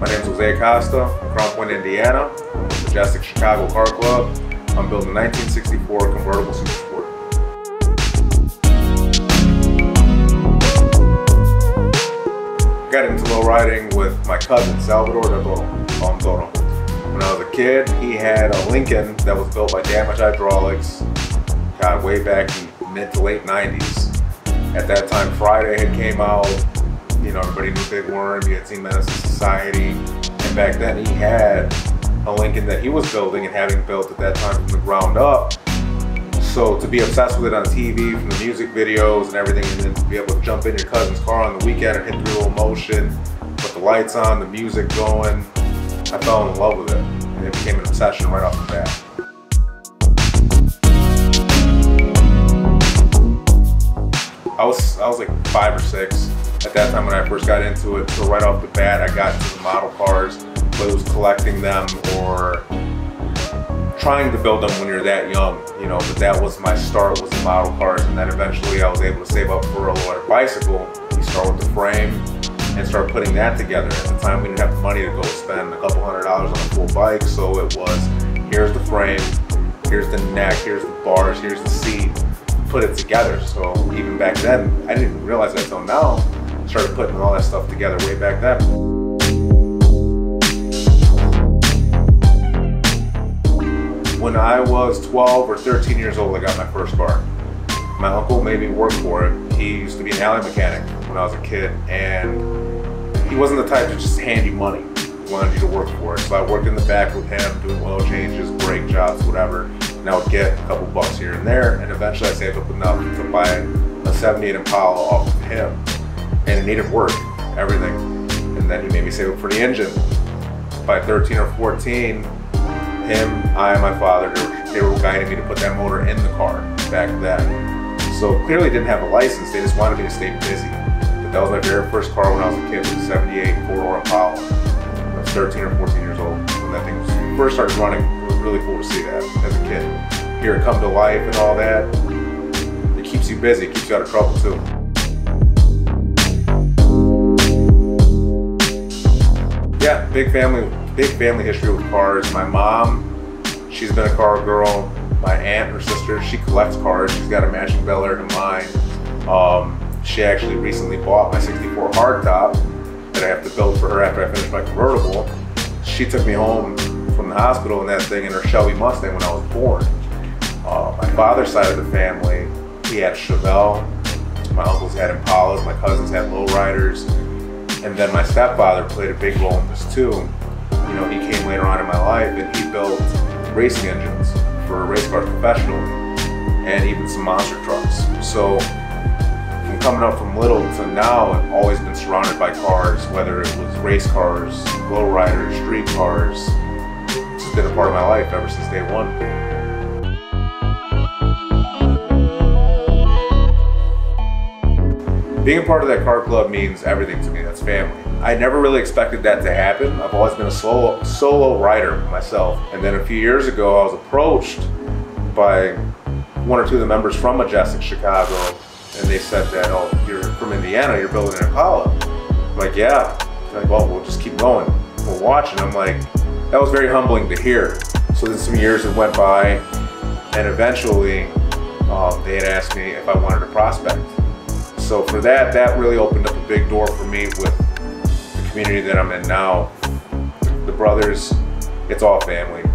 My name is Acosta. I'm from Point, Indiana. Majestics Chicago Car Club. I'm building a 1964 convertible super sport. Got into low riding with my cousin Salvador de Toro. When I was a kid, he had a Lincoln that was built by Damage Hydraulics, God, way back in mid to late 90s. At that time, Friday had came out. You know, everybody knew Big Worm. You had seen Menace to Society, and back then he had a Lincoln that he was building and having built at that time from the ground up. So to be obsessed with it on TV, from the music videos and everything, and then to be able to jump in your cousin's car on the weekend and hit through motion, put the lights on, the music going, I fell in love with it, and it became an obsession right off the bat. I was like 5 or 6 at that time when I first got into it. So right off the bat, I got into the model cars, whether it was collecting them or trying to build them when you're that young, you know. But that was my start, was the model cars, and then eventually I was able to save up for a low-rider bicycle. You start with the frame and start putting that together. At the time, we didn't have the money to go spend a couple $100s on a full bike, so it was, here's the frame, here's the neck, here's the bars, here's the seat. Put it together. So even back then, I didn't even realize that until now. I started putting all that stuff together way back then. When I was 12 or 13 years old, I got my first car. My uncle made me work for it. He used to be an alley mechanic when I was a kid, and he wasn't the type to just hand you money. He wanted you to work for it. So I worked in the back with him, doing oil changes, brake jobs, whatever. And I would get a couple bucks here and there, and eventually I saved up enough to buy a 78 Impala off of him. And it needed work, everything. And then he made me save up for the engine. By 13 or 14, him, I, and my father, they were guiding me to put that motor in the car back then. So clearly didn't have a license, they just wanted me to stay busy. But that was my very first car when I was a kid, it was a 78 4-door Impala. I was 13 or 14 years old when that thing first started running. It was really cool to see that as a kid. Hear it come to life and all that. It keeps you busy, it keeps you out of trouble too. Yeah, big family history with cars. My mom, she's been a car girl. My aunt, her sister, she collects cars. She's got a matching Bel Air to mine. She actually recently bought my 64 hardtop that I have to build for her after I finish my convertible. She took me home from the hospital in that thing in her Shelby Mustang when I was born. My father's side of the family, he had Chevelle. My uncles had Impalas, my cousins had lowriders. And then my stepfather played a big role in this too. You know, he came later on in my life and he built racing engines for race cars professionally, and even some monster trucks. So from coming up from little to now, I've always been surrounded by cars, whether it was race cars, lowriders, street cars. It's been a part of my life ever since day one. Being a part of that car club means everything to me. That's family. I never really expected that to happen. I've always been a solo rider myself. And then a few years ago, I was approached by 1 or 2 of the members from Majestics Chicago, and they said that, oh, you're from Indiana, you're building an Impala. I'm like, yeah. They're like, well, we'll just keep going. We'll watch. And I'm like, that was very humbling to hear. So then some years have went by, and eventually they had asked me if I wanted to prospect. So for that really opened up a big door for me with the community that I'm in now. The brothers, it's all family.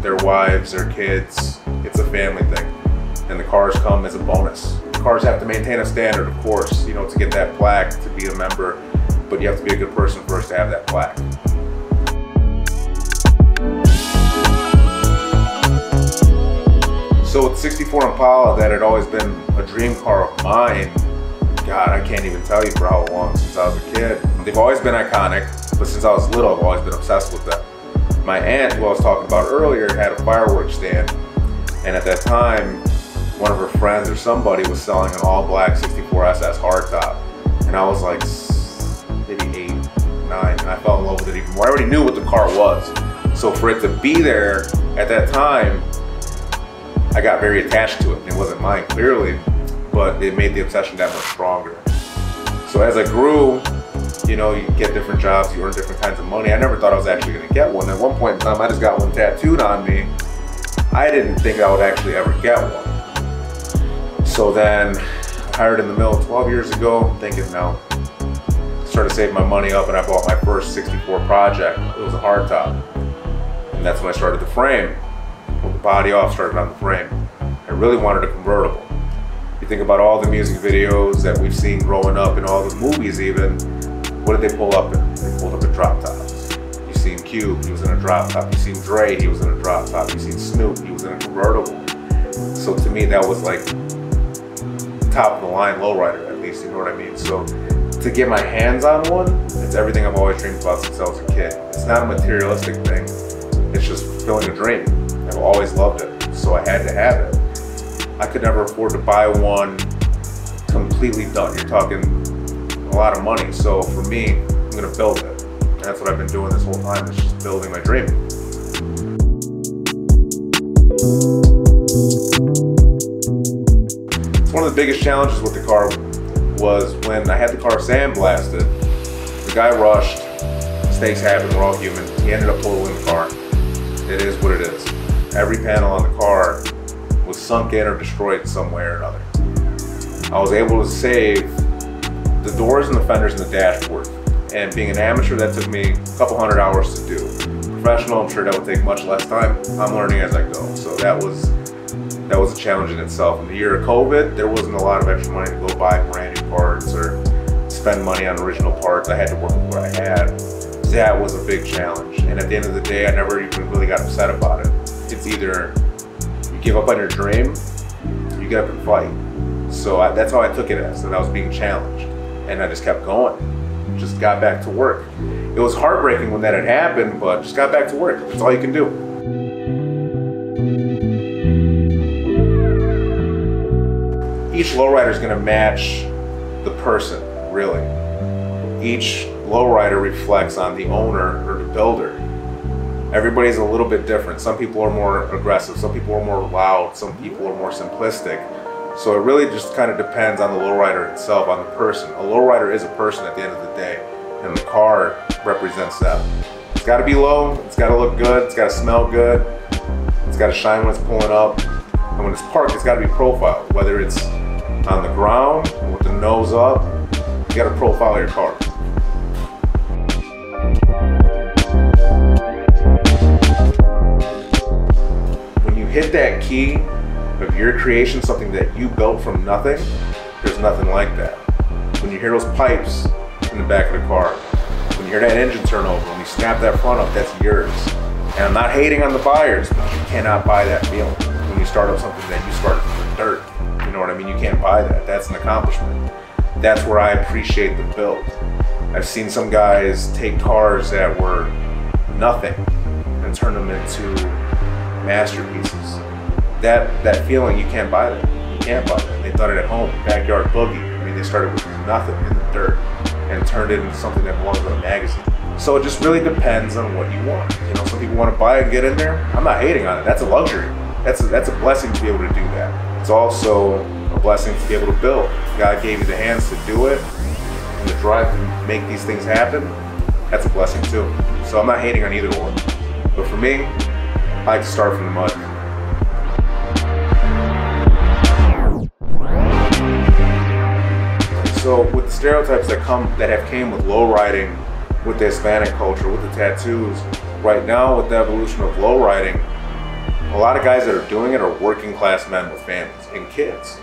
Their wives, their kids, it's a family thing. And the cars come as a bonus. Cars have to maintain a standard, of course, you know, to get that plaque, to be a member, but you have to be a good person first to have that plaque. So with the 64 Impala, that had always been a dream car of mine. God, I can't even tell you for how long since I was a kid. They've always been iconic, but since I was little, I've always been obsessed with them. My aunt, who I was talking about earlier, had a fireworks stand, and at that time, one of her friends or somebody was selling an all-black 64 SS hardtop, and I was like maybe 8, 9, and I fell in love with it even more. I already knew what the car was, so for it to be there at that time, I got very attached to it. It wasn't mine, clearly, but it made the obsession that much stronger. So as I grew, you know, know, you get different jobs, you earn different kinds of money. I never thought I was actually gonna get one. At one point in time, I just got one tattooed on me. I didn't think I would actually ever get one. So then, I hired in the mill 12 years ago, thinking now, started saving my money up and I bought my first 64 project. It was a hardtop. And that's when I started the frame. Pulled the body off, started on the frame. I really wanted a convertible. You think about all the music videos that we've seen growing up and all the movies even, what did they pull up in? They pulled up in drop tops. You've seen Cube, he was in a drop top. You've seen Dre, he was in a drop top. You've seen Snoop, he was in a convertible. So to me, that was like top of the line lowrider, at least, you know what I mean? So to get my hands on one, it's everything I've always dreamed about since I was a kid. It's not a materialistic thing, it's just fulfilling a dream. I've always loved it, so I had to have it. I could never afford to buy one completely done. You're talking a lot of money. So for me, I'm gonna build it. And that's what I've been doing this whole time, is just building my dream. One of the biggest challenges with the car was when I had the car sandblasted. The guy rushed, mistakes happen, we're all human. He ended up totaling the car. It is what it is. Every panel on the car was sunk in or destroyed some way or another. I was able to save the doors and the fenders and the dashboard. And being an amateur, that took me a couple hundred hours to do. Professional, I'm sure that would take much less time. I'm learning as I go. So that was a challenge in itself. In the year of COVID, there wasn't a lot of extra money to go buy brand new parts or spend money on original parts. I had to work with what I had. That was a big challenge. And at the end of the day, I never even really got upset about it. It's either you give up on your dream, you get up and fight. So that's how I took it as, that I was being challenged. And I just kept going. Just got back to work. It was heartbreaking when that had happened, but just got back to work. That's all you can do. Each lowrider is going to match the person, really. Each lowrider reflects on the owner or the builder. Everybody's a little bit different. Some people are more aggressive, some people are more loud, some people are more simplistic. So it really just kind of depends on the lowrider itself, on the person. A lowrider is a person at the end of the day, and the car represents them. It's got to be low, it's got to look good, it's got to smell good, it's got to shine when it's pulling up, and when it's parked, it's got to be profiled. Whether it's on the ground, with the nose up, you got to profile your car. When you hit that key of your creation, something that you built from nothing, there's nothing like that. When you hear those pipes in the back of the car, when you hear that engine turn over, when you snap that front up, that's yours. And I'm not hating on the buyers, but you cannot buy that feeling. When you start up something that you started from the dirt, you know what I mean? You can't buy that. That's an accomplishment. That's where I appreciate the build. I've seen some guys take cars that were nothing and turn them into masterpieces. That feeling, you can't buy that. You can't buy that. They thought it at home, backyard boogie. I mean, they started with nothing in the dirt and turned it into something that belongs in a magazine. So it just really depends on what you want. You know, some people want to buy and get in there. I'm not hating on it. That's a luxury. That's a blessing to be able to do that. It's also a blessing to be able to build. God gave you the hands to do it and the drive to make these things happen. That's a blessing too. So I'm not hating on either one. But for me, I like to start from the mud. So with the stereotypes that have came with lowriding, with the Hispanic culture, with the tattoos, right now with the evolution of lowriding, a lot of guys that are doing it are working class men with families and kids.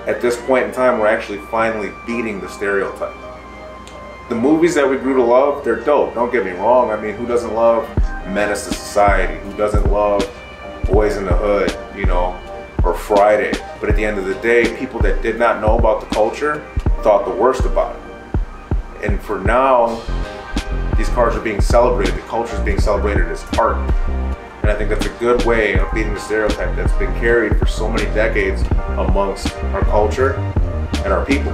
At this point in time, we're actually finally beating the stereotype. The movies that we grew to love, they're dope, don't get me wrong. I mean, who doesn't love Menace to Society? Who doesn't love Boys in the Hood, you know, or Friday? But at the end of the day, people that did not know about the culture thought the worst about it. And for now, these cars are being celebrated. The culture is being celebrated as art. And I think that's a good way of beating the stereotype that's been carried for so many decades amongst our culture and our people.